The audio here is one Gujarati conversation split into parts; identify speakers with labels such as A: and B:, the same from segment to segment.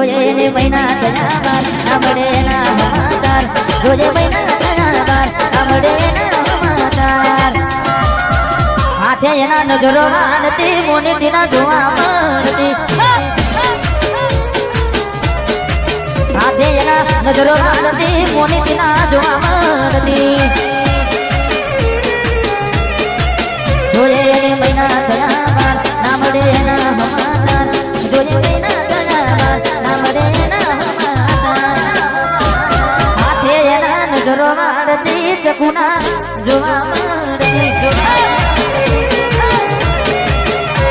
A: જોઈએ ને મહિના થયા બાર ના મળે ના સમાચાર જોઈએ મહિના થયા બાર ના મળે ના સમાચાર હાથે એના નજરો વાળતી મોની તેના જોવા મળતી હાથે એના નજરો વાળતી મોની તેના જોવા મળતી જોઈએ એને મહિના થયા બાર ના મળે ના સમાચાર જોઈએ મહિના થયા બાર ના મળે ના સમાચાર હાથે એના નજરો વાળતી ચકુના જોવા મળતી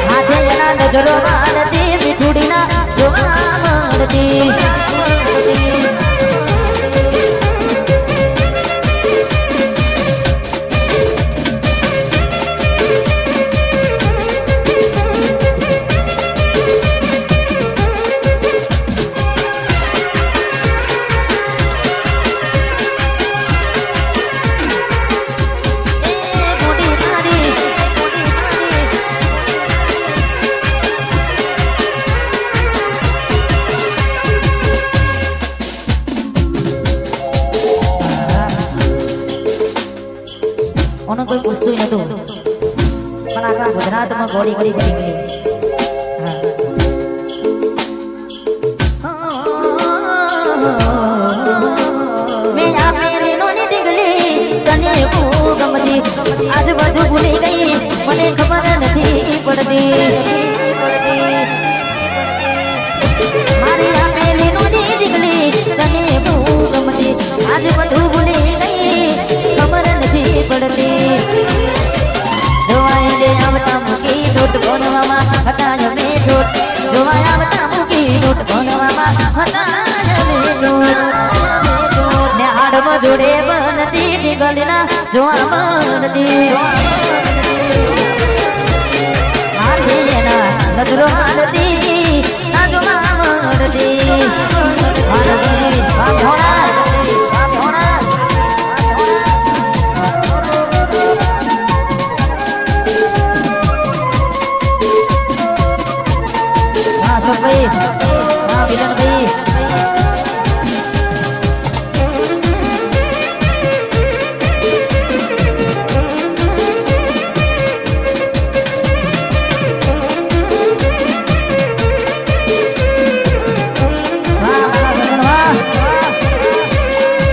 A: હાથે એના નજરો વાળતી મીઠુડીના જોવા મળતી ઓનો કોઈ પૂછતું નતું પણ આખા ગુજરાતમાં ગોળી કરી છે નીકળી મેં આ પેલીનો ની દીકલી તને બહુ ગમતી આજ બધું ભૂલી ગઈ મને ખબર નથી પડતી મારી આ પેલીનો ની દીકલી તને બહુ ગમતી આજ બધું ભૂલી ગઈ ખબર નથી પડતી જોવાય આવતા મૂકી નોટ ભણવામાં હટાયો મેં નોટ જોવાય આવતા મૂકી નોટ ભણવામાં હટાયો મેં નોટ ને હાડમાં જોડે બનતી દીકરીના જોવા મળતી હાથે એના નજરો હાલતી ના જોવા મળતી ભાઈ હા વિલન ભાઈ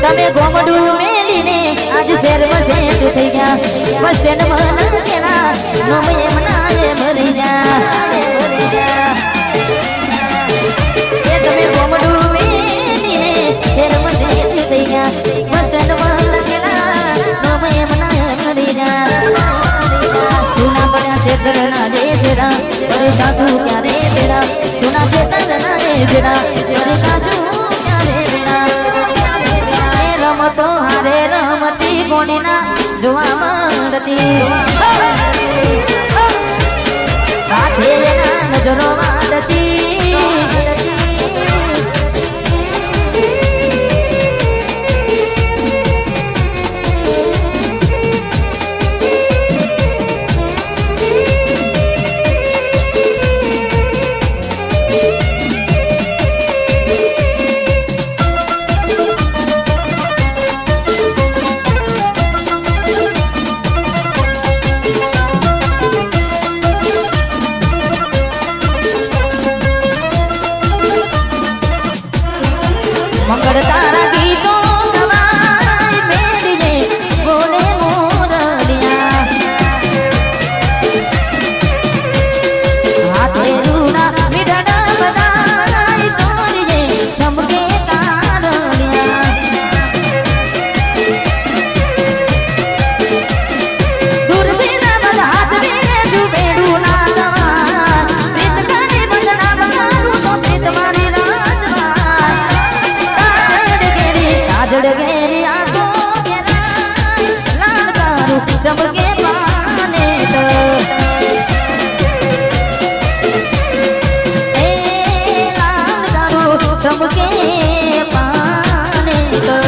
A: તમે ગોમડું મેલીને આજ શહેરમાં સેટ થઈ ગયા બસ સ્ટેન્ડમાં ન કેલા નો મેં મનાએ મરી જા તમે ગોમડું મેલીને શહેરમાં સેટ થઈ ગયા બસ સ્ટેન્ડમાં ન કેલા નો મેં મનાએ મરી જા સુના પડ્યા શેતરના રે જેરા અરે સાસુ ક્યારે બેડા સુના શેતરના રે જેરા અરે સાસુ ક્યારે બેડા રમતો હારે રમતી કોણીના જોવા મળતી હાથે એના નજરો વાળતી મંગળ તારા ગીતો ગવાય મેળીને બોલે મોરલિયા હાથે રૂના મીઠાડા બધાય ચોરીને ચમકે તારલિયા દુર્બીના બધા હાથ રે જુબેડું ના ગવા પ્રીત કરી બંધના બગાડું તો પ્રીત મારી જડગેરી આંખો લાલ તારું ચમકે પાને તો એ લાલ તારું ચમકે પાને તો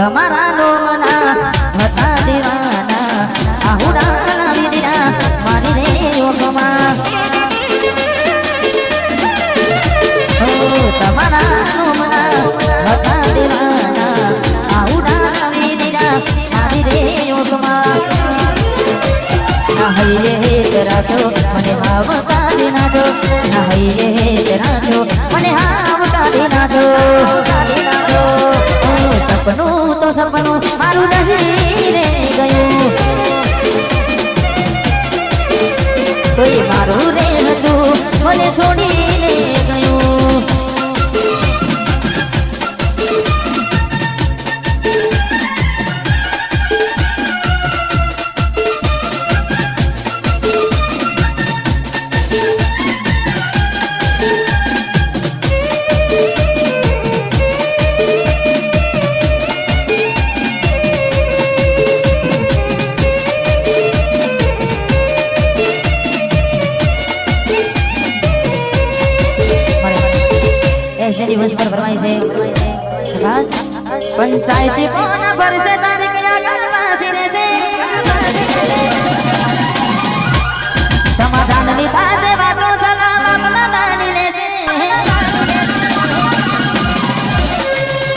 A: તમારા લોમના હતા દીવાના આહુડા લાવી દીધા મારી રે યોગમાં તમારા લોમના હતા દીવાના આહુડા લાવી દીધા મારી રે યોગમાં નહી રે રાજો મને હાવ કાઢી નાખો નહી રે રાજો મને હાવ કાઢી નાખો સપનું તો સપનું મારું નહીં રે ગયું કોઈ મારું રે હતું મને છોડીને ગયું દિવસ પર ભરવાય છે પંચાયતી કોણ ભરશે તારીખ પાસી રે છે સમાધાનની પાસે વાતો સલામ માની લેશે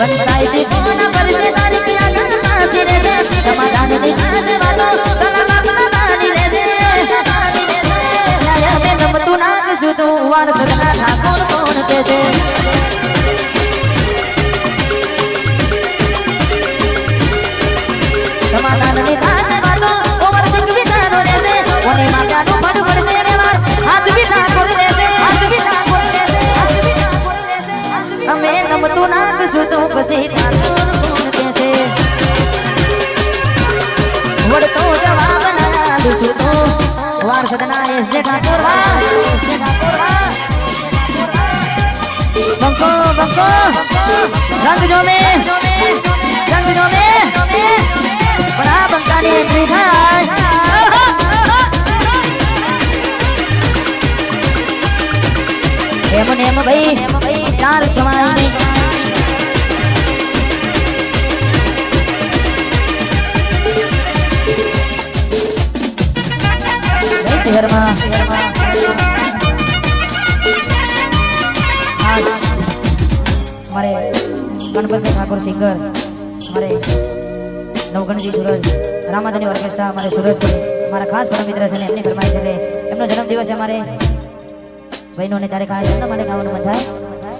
A: પંચાયતી કોણ ભરશે તારીખ પાસી રે છે સમાધાનની પાસે વાતો સલામ માની લેશે ન્યાય ગમતું નાખશું તું વારસદના ઠાકોર કોણ કે છે સમાધાનની પાસે વાતો ઓવર સિંગ વિચારો રહેશે કોને માતાનું મન ભરશે રે વાર હાથ બી ઠાકોર રહેશે હાથ બી ઠાકોર રહેશે હાથ બી ઠાકોર રહેશે અમે નમતું નાખશું તો પછી ઠાકોર કોણ કહેશે વળતો જવાબ ના આલું તો વાર સદના એસ જે ઠાકોર વા બંકો બંકો રંગ જો મે બડા બંકાની એન્ટ્રી થાય એમ ને એમ ભાઈ ચાર કમાઈ શહેરમાં મારે ગણપતિ ઠાકોર સિંગર મારે નવગણજી સુરજ રામાધની ઓર્કેસ્ટ્રા અમારે સુરજથી મારા ખાસ પરમ મિત્ર છે ને એમની ફરમાઈશ એટલે એમનો જન્મદિવસ છે અમારે ભાઈનોને ત્યારે ખાસ એમના માટે ગાવાનું મન થાય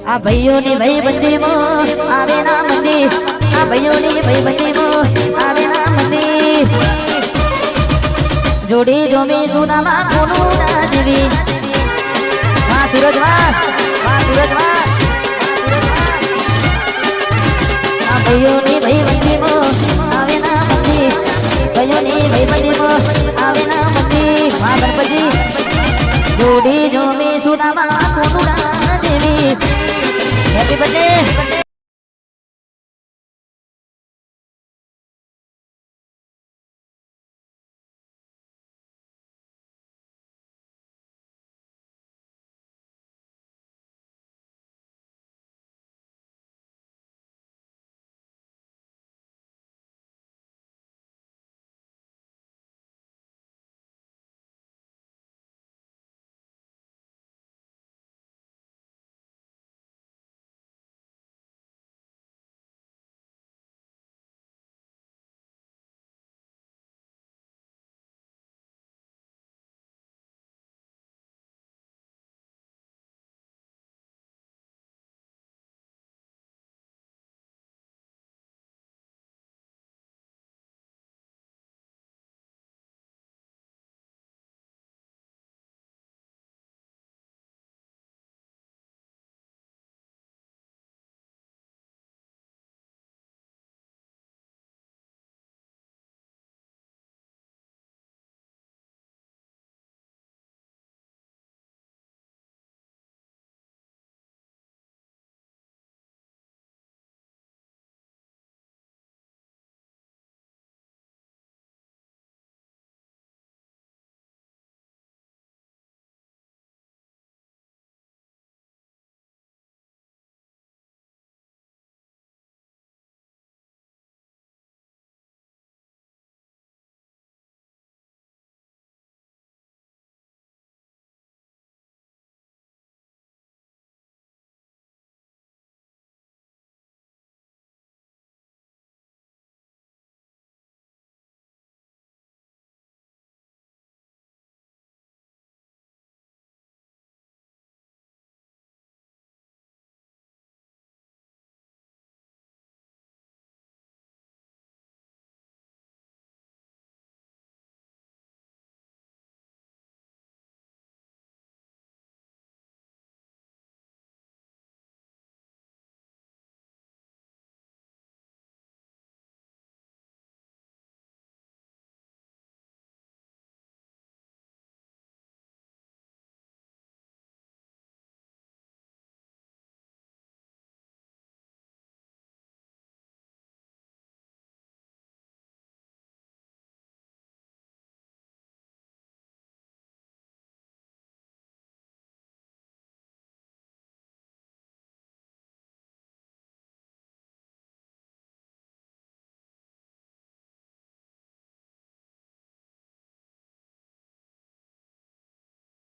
A: આ ભાઈઓની ભાઈબંધીમાં આવે ના મંદી આ ભાઈઓની ભાઈબંધીમાં આવે ના મંદી જોડી જોમી સુનામાં કોનું ના જીવી વાહ સુરજ વાહ સુરજ વાહ આ ભાઈઓની ભાઈબંધીમાં